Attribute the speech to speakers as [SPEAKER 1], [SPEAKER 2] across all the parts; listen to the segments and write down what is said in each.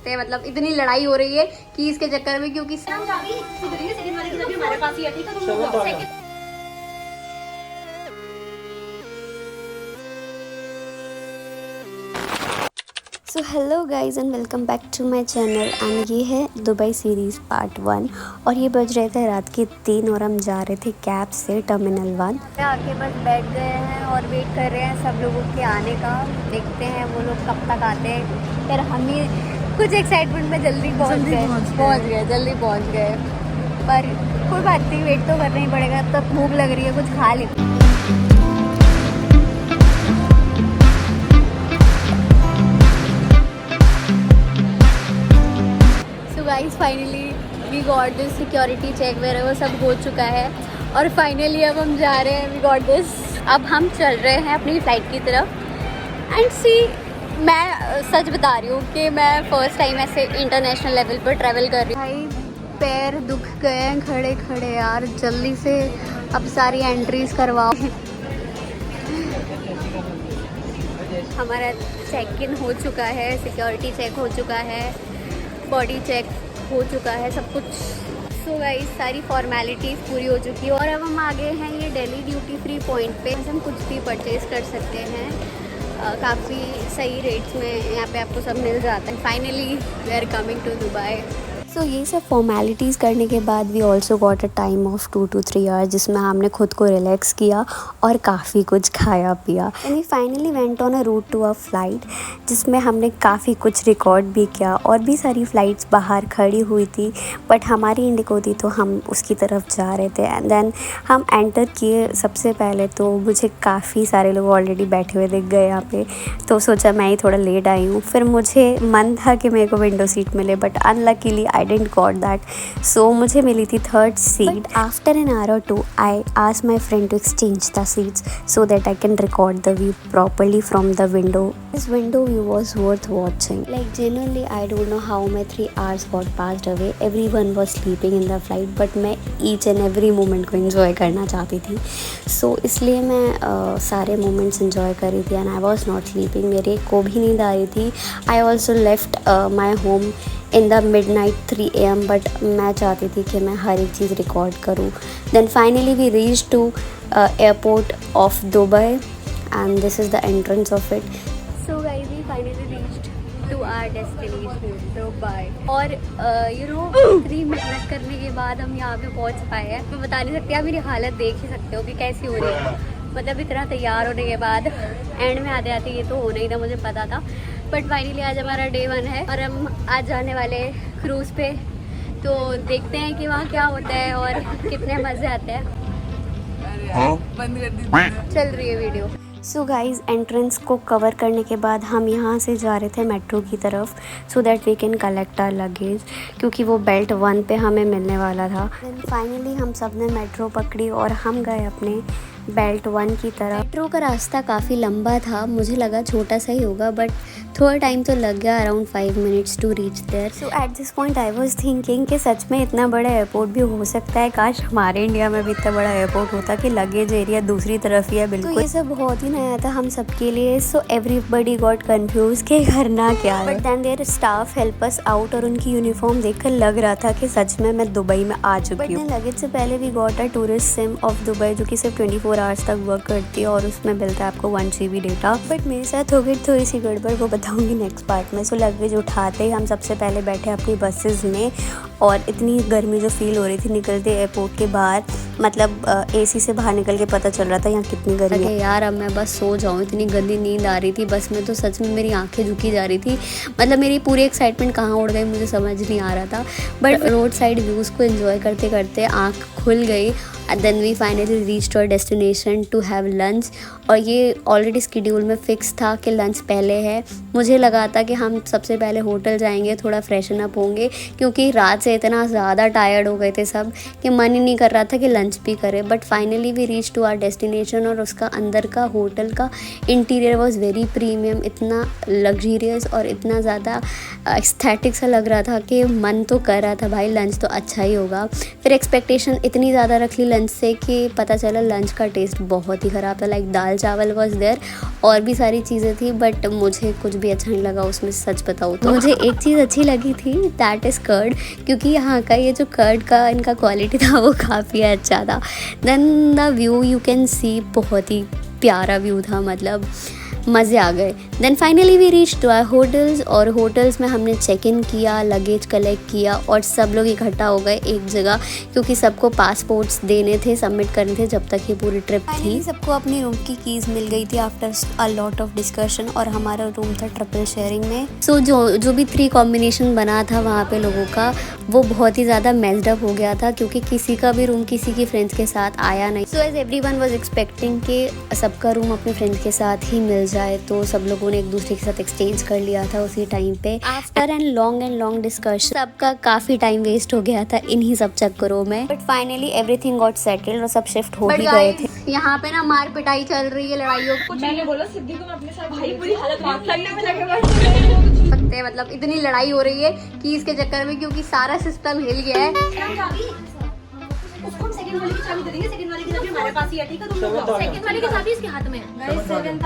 [SPEAKER 1] सकते हैं। मतलब इतनी लड़ाई हो रही है कि इसके चक्कर में, क्योंकि हमारे पास ही है, ठीक है।
[SPEAKER 2] So hello guys and welcome back to my channel. And ये है दुबई सीरीज़ पार्ट 1 और ये बज रहे थे रात के 3 और हम जा रहे थे कैब से टर्मिनल 1।
[SPEAKER 1] आके बस बैठ गए हैं और वेट कर रहे हैं सब लोगों के आने का। देखते हैं वो लोग कब तक आते हैं। फिर हम ही कुछ एक्साइटमेंट में जल्दी पहुंच गए। पर कोई बात नहीं, वेट तो करना ही पड़ेगा। तब भूख लग रही है, कुछ खा लेते हैं। Guys finally we got this, security check वगैरह वो सब हो चुका है और फाइनली अब हम जा रहे हैं। We got this. अब हम चल रहे हैं अपनी फ़्लाइट की तरफ। एंड सी, मैं सच बता रही हूँ कि मैं फ़र्स्ट टाइम ऐसे इंटरनेशनल लेवल पर ट्रैवल कर रही हूँ। भाई पैर दुख गए हैं खड़े खड़े यार। जल्दी से अब सारी एंट्रीज करवाओ। हमारा चेक इन हो चुका है, सिक्योरिटी चेक हो चुका है, बॉडी चेक हो चुका है, सब कुछ। सो गाइस सारी फॉर्मेलिटीज़ पूरी हो चुकी है और अब हम आ गए हैं ये दिल्ली ड्यूटी फ्री पॉइंट पे। हम कुछ भी परचेज़ कर सकते हैं काफ़ी सही रेट्स में। यहाँ पे आपको सब मिल जाता है। Finally we are coming to Dubai.
[SPEAKER 2] So ये सब फॉर्मेलिटीज़ करने के बाद we also got a time of 2 to 3 hours जिसमें हमने खुद को रिलैक्स किया और काफ़ी कुछ खाया पिया। And we finally went on a route to a flight जिसमें हमने काफ़ी कुछ रिकॉर्ड भी किया। और भी सारी फ़्लाइट्स बाहर खड़ी हुई थी बट हमारी इंडिगो थी तो हम उसकी तरफ जा रहे थे। एंड देन हम एंटर किए। सबसे पहले तो मुझे काफ़ी सारे लोग ऑलरेडी बैठे हुए दिख गए यहाँ पे, तो सोचा मैं ही थोड़ा लेट आई हूँ। फिर मुझे मन था कि मेरे को विंडो सीट मिले but unluckily I didn't got that. So मुझे मिली थी 3rd seat. But after an hour or two, I asked my friend to exchange the seats so that I can record the view properly from the window. This window view was worth watching. Like genuinely, I don't know how my 3 hours got passed away. Everyone was sleeping in the flight, but मैं each and every moment को enjoy करना चाहती थी. So इसलिए मैं सारे moments enjoy कर रही थी and I was not sleeping. मेरे को भी नींद आ रही थी. I also left my home in the midnight 3 AM but मैं चाहती थी कि मैं हर एक चीज़ रिकॉर्ड करूँ। Then finally we reach to airport of Dubai and this is the entrance of it.
[SPEAKER 1] So guys we finally reached to our destination Dubai. और यू नो 3 मेहनत करने के बाद हम यहाँ पे पहुँच पाए हैं। मैं बता नहीं सकती, आप मेरी हालत देख ही सकते हो कि कैसी हो रही है। मतलब इतना तैयार होने के बाद एंड में आते आते ये तो होना ही था, मुझे पता था। बट फाइनली आज हमारा डे 1 है और हम आज जाने वाले क्रूज़ पे। तो देखते हैं कि वहाँ क्या होता है और कितने मज़े आते हैं। चल रही है वीडियो।
[SPEAKER 2] सो गाइज़ एंट्रेंस को कवर करने के बाद हम यहाँ से जा रहे थे मेट्रो की तरफ so that we can collect our luggage, क्योंकि वो बेल्ट 1 पे हमें मिलने वाला था। देन फाइनली हम सब ने मेट्रो पकड़ी और हम गए अपने बेल्ट 1 की तरफ। मेट्रो का रास्ता काफ़ी लंबा था, मुझे लगा छोटा सा ही होगा बट थोड़ा टाइम तो लग गया, around 5 minutes to reach there. So at this point I was thinking कि सच में इतना बड़ा एयरपोर्ट भी हो सकता है। काश हमारे इंडिया में भी इतना बड़ा एयरपोर्ट होता कि लगेज एरिया दूसरी तरफ ही है बिल्कुल। तो ये सब बहुत ही नया था हम सब के लिए। सो एवरीबडी गॉट कन्फ्यूज कि करना क्या है। But then their staff help us out और उनकी यूनिफॉर्म देखकर लग रहा था कि सच में मैं दुबई में आ चुकी हूँ। लगेज से पहले we got a tourist SIM of Dubai जो कि सिर्फ 24 आवर्स तक वर्क करती है और उसमें मिलता है आपको 1 GB डेटा। बट मेरे साथ हो गई थोड़ी सी गड़बड़, वो बताऊंगी नेक्स्ट पार्ट में। सो लगेज उठाते ही हम सबसे पहले बैठे अपनी बसेस में और इतनी गर्मी जो फील हो रही थी निकलते एयरपोर्ट के बाहर, मतलब AC से बाहर निकल के पता चल रहा था यहाँ कितनी गर्मी है। यार अब मैं बस सो जाऊँ, इतनी गंदी नींद आ रही थी बस में। तो सच में मेरी आंखें झुकी जा रही थी, मतलब मेरी पूरी एक्साइटमेंट कहाँ उड़ गई मुझे समझ नहीं आ रहा था। बट रोड साइड व्यूज़ को एंजॉय करते करते आँख खुल गई। Then we finally reached our destination to have lunch. और ये ऑलरेडी स्केड्यूल में फ़िक्स था कि लंच पहले है। मुझे लगा था कि हम सबसे पहले होटल जाएंगे, थोड़ा फ्रेशन अप होंगे, क्योंकि रात से इतना ज़्यादा टायर्ड हो गए थे सब कि मन ही नहीं कर रहा था कि लंच लंच भी करें, but finally we reach to our destination. और उसका अंदर का होटल का इंटीरियर वॉज वेरी प्रीमियम, इतना लग्जीरियस और इतना ज़्यादा एस्थेटिक सा लग रहा था कि मन तो कर रहा था भाई लंच तो अच्छा ही होगा। फिर एक्सपेक्टेशन इतनी ज़्यादा रख ली लंच से कि पता चला लंच का टेस्ट बहुत ही ख़राब था। लाइक दाल चावल वॉज देयर और भी सारी चीज़ें थी, बट मुझे कुछ भी अच्छा नहीं लगा उसमें, सच बताऊँ तो। मुझे एक चीज़ अच्छी लगी थी, दैट इज़ कर्ड, क्योंकि यहाँ का ये जो कर्ड का इनका क्वालिटी था वो काफ़ी अच्छा था। Then the view you can see, बहुत ही प्यारा व्यू था, मतलब मज़े आ गए। Then finally we reach to our hotels, और होटल्स में हमने चेक इन किया, लगेज कलेक्ट किया और सब लोग इकट्ठा हो गए एक जगह, क्योंकि सबको पासपोर्ट्स देने थे, सबमिट करने थे जब तक ये पूरी ट्रिप थी। सबको अपनी रूम की कीज़ मिल गई थी after a lot of discussion, और हमारा रूम था ट्रिपल शेयरिंग में। सो जो भी 3 कॉम्बिनेशन बना था वहाँ पे लोगों का, वो बहुत ही ज़्यादा मेस्ड अप हो गया था, क्योंकि किसी का भी रूम किसी की फ्रेंड्स के साथ आया नहीं। So as everyone was expecting कि सबका रूम अपने फ्रेंड्स के साथ ही मिल जाए, तो सब लोगों ने एक दूसरे के साथ एक्सचेंज कर लिया था उसी टाइम पे। आफ्टर एंड लॉन्ग डिस्कशन सबका काफ़ी टाइम वेस्ट हो गया था इन्हीं सब चक्करों में, but finally everything got settled और सब शिफ्ट हो ही गए थे। यहाँ पे ना मार पिटाई चल रही है, लड़ाइयों कुछ। मैंने बोला सिद्धि को मैं अपने साथ भाई पूरी हालत सकते, मतलब इतनी लड़ाई हो रही है कि इसके चक्कर में, क्योंकि सारा सिस्टम हिल गया है।
[SPEAKER 3] उसको हम सेकंड वाली की चाबी दे देंगे, सेकंड वाली की चाबी हमारे पास ही है, ठीक है? तुम लोग सेकंड वाली की चाबी इसके हाथ में है।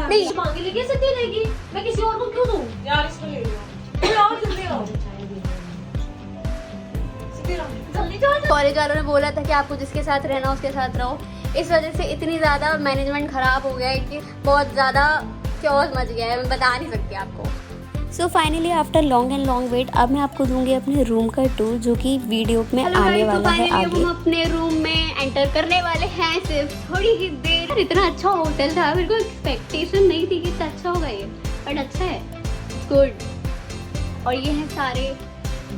[SPEAKER 3] नहीं मांगे लेगी, सिद्धि लेगी, मैं किसी और को क्यों दूं यार? इसको ले लो यार, जल्दी आओ, सिद्धि जल्दी जाओ।
[SPEAKER 1] कॉलेज वालों ने बोला था कि आपको जिसके साथ रहना उसके साथ रहो, इस वजह से इतनी ज़्यादा मैनेजमेंट ख़राब हो गया है कि बहुत ज़्यादा चौस मच गया है, मैं बता नहीं सकती आपको।
[SPEAKER 2] So finally after long wait अब मैं आपको दूंगी अपने रूम का टूर, जो कि वीडियो में आने वाला है आगे।
[SPEAKER 1] हम अपने रूम में एंटर करने वाले हैं सिर्फ थोड़ी ही देर। इतना अच्छा होटल था, मेरे को एक्सपेक्टेशन नहीं थी कि इतना अच्छा होगा ये, बट अच्छा है, गुड। और ये हैं सारे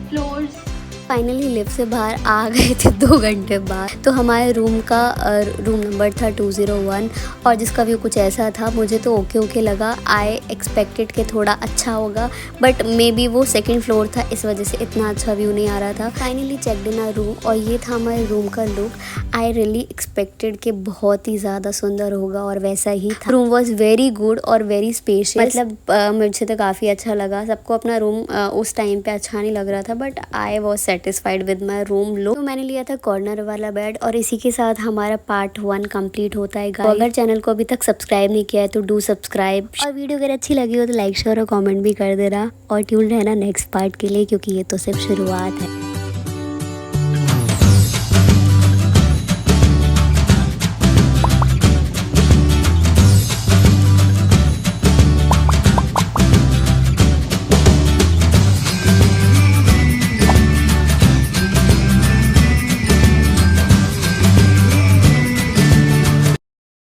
[SPEAKER 1] फ्लोर्स।
[SPEAKER 2] फाइनली लिफ्ट से बाहर आ गए थे 2 घंटे बाद। तो हमारे रूम का रूम नंबर था 201, और जिसका व्यू कुछ ऐसा था। मुझे तो ओके लगा, आई एक्सपेक्टेड कि थोड़ा अच्छा होगा, बट मे बी वो 2nd फ्लोर था, इस वजह से इतना अच्छा व्यू नहीं आ रहा था। Finally checked in our room, और ये था हमारे रूम का लुक। आई रियली एक्सपेक्टेड कि बहुत ही ज़्यादा सुंदर होगा, और वैसा ही था। रूम वॉज वेरी गुड और वेरी स्पेशियस, मतलब मुझे तो काफ़ी अच्छा लगा। सबको अपना रूम उस टाइम पे अच्छा नहीं लग रहा था, but I was satisfied with my room look. तो मैंने लिया था कॉर्नर वाला बेड, और इसी के साथ हमारा पार्ट 1 कंप्लीट होता है। तो अगर चैनल को अभी तक सब्सक्राइब नहीं किया है तो डू सब्सक्राइब, और वीडियो अगर अच्छी लगी हो तो लाइक शेयर और कमेंट भी कर देना, और ट्यून रहना नेक्स्ट पार्ट के लिए, क्योंकि ये तो सिर्फ शुरुआत है।